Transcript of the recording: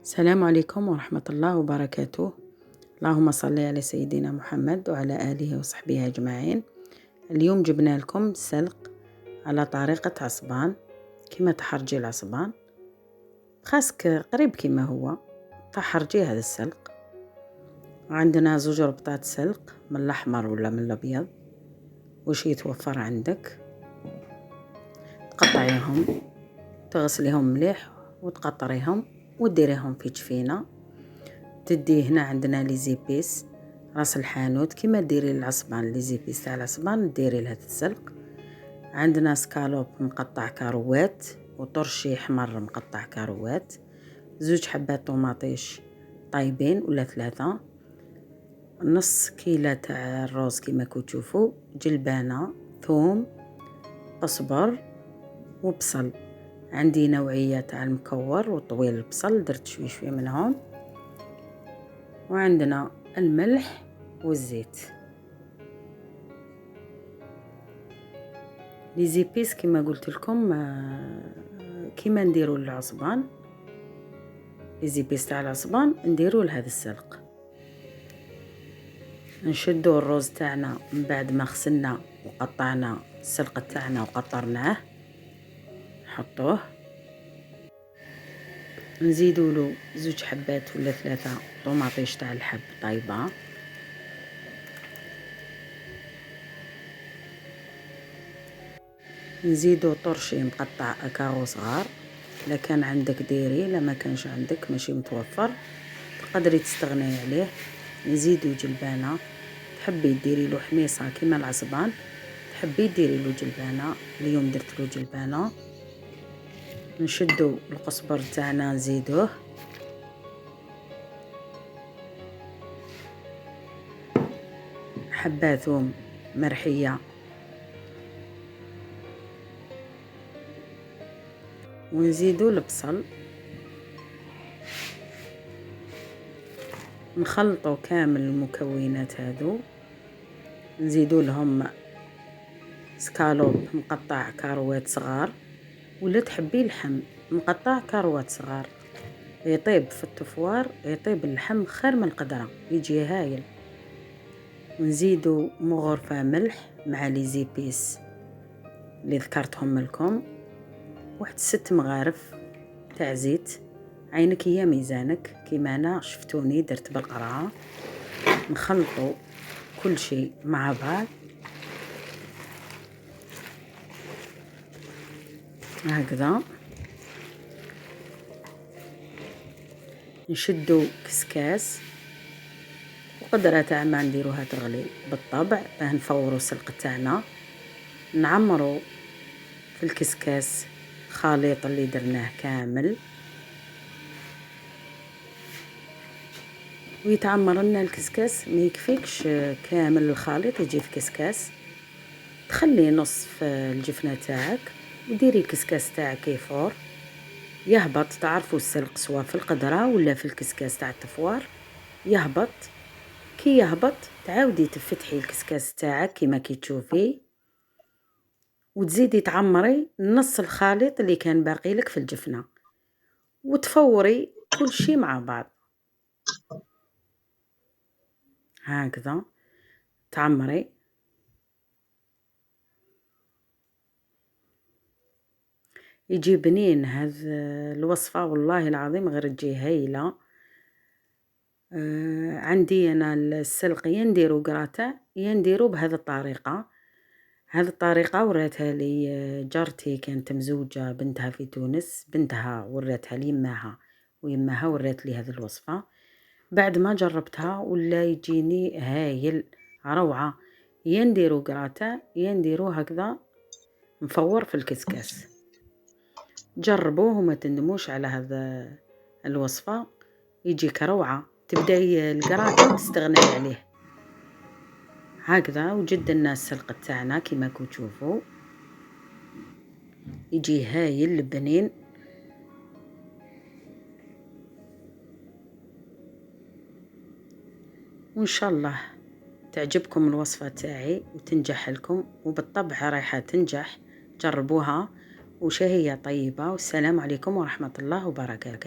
السلام عليكم ورحمة الله وبركاته. اللهم صل على سيدنا محمد وعلى آله وصحبه أجمعين. اليوم جبنا لكم سلق على طريقة عصبان، كما تحرجي العصبان خاصك قريب كما هو تحرجي هذا السلق. وعندنا زوج ربطات سلق من الأحمر ولا من الأبيض، وش يتوفر عندك تقطعيهم، تغسليهم مليح وتقطريهم وديريهم في جفينة. تدي هنا عندنا لي زيبيس راس الحانوت كما ديري العصبان، لي زيبيس تاع العصبان ديري لهذا السلق. عندنا سكالوب مقطع كاروات وطرشي حمر مقطع كاروات، زوج حبات طوماطيش طايبين ولا 3، نص كيلة تاع الروز كما تشوفوا، جلبانة، ثوم، قزبر وبصل. عندي نوعية تاع المكور وطويل البصل درت شوي منهم، وعندنا الملح والزيت. لي زيبيس كما قلت لكم كما نديروا للعصبان، لي زيبيس تاع العصبان نديروا لهذا السلق. نشدوا الروز تاعنا من بعد ما غسلنا وقطعنا السلق تاعنا وقطرناه، نحطوه، نزيدوا له زوج حبات ولا 3 طوماطيش تاع الحب طايبه، نزيدو طرشي مقطع كارو صغار، الا كان عندك ديري، لا ما كانش عندك ماشي متوفر تقدري تستغني عليه. نزيدو جلبانه، تحبي ديري له حميصه كيما العصبان، تحبي ديري له جلبانه، اليوم درت له جلبانه. نشدو القزبر تاعنا نزيدوه، حبه ثوم مرحيه، ونزيدو البصل، نخلطوا كامل المكونات هذو، نزيدو لهم سكالوب مقطع كاروات صغار، ولا تحبي اللحم مقطع كاروات صغار، يطيب في التفوار، يطيب اللحم خير من القدرة، يجي هايل. ونزيدو مغرفة ملح مع لي زيبيس اللي ذكرتهم لكم، واحد 6 مغارف تاع زيت، عينك هي ميزانك كيما انا شفتوني درت بالقرعه. نخلطوا كل شيء مع بعض هكذا. نشدوا كسكاس، وقدرة تاع ما نديروها تغلي بالطبع باه نفوروا السلق تاعنا، نعمروا في الكسكاس خليط اللي درناه كامل، ويتعمر لنا الكسكاس. ما يكفيكش كامل الخليط يجي في كسكاس، تخلي نص في الجفنه تاعك وديري الكسكاس تاعك يفور يهبط. تعرفوا السلق سواء في القدره ولا في الكسكاس تاع التفوار يهبط، كي يهبط تعاودي تفتحي الكسكاس تاعك كيما تشوفي، وتزيدي تعمري نص الخليط اللي كان باقي لك في الجفنه، وتفوري كل شيء مع بعض هكذا تعمري. يجي بنين هذا الوصفه والله العظيم، غير تجي هايله. عندي انا السلق يا نديرو قراتا يا نديرو بهذه الطريقه. هذه الطريقه وراتها لي جارتي، كانت مزوجه بنتها في تونس، بنتها وراتها ليماها ويماها ورات لي هذه الوصفه. بعد ما جربتها ولا يجيني هايل روعه. يا نديرو قراتا يا نديرو هكذا مفور في الكسكاس. جربوه وما تندموش على هذا الوصفه، يجيك روعه. تبداي القراطه وتستغني عليه هكذا. وجد لنا السلق تاعنا كيما تشوفوا يجي هايل بنين. وان شاء الله تعجبكم الوصفه تاعي وتنجح لكم، وبالطبع رايحه تنجح. جربوها وشهيه طيبه، والسلام عليكم ورحمه الله وبركاته.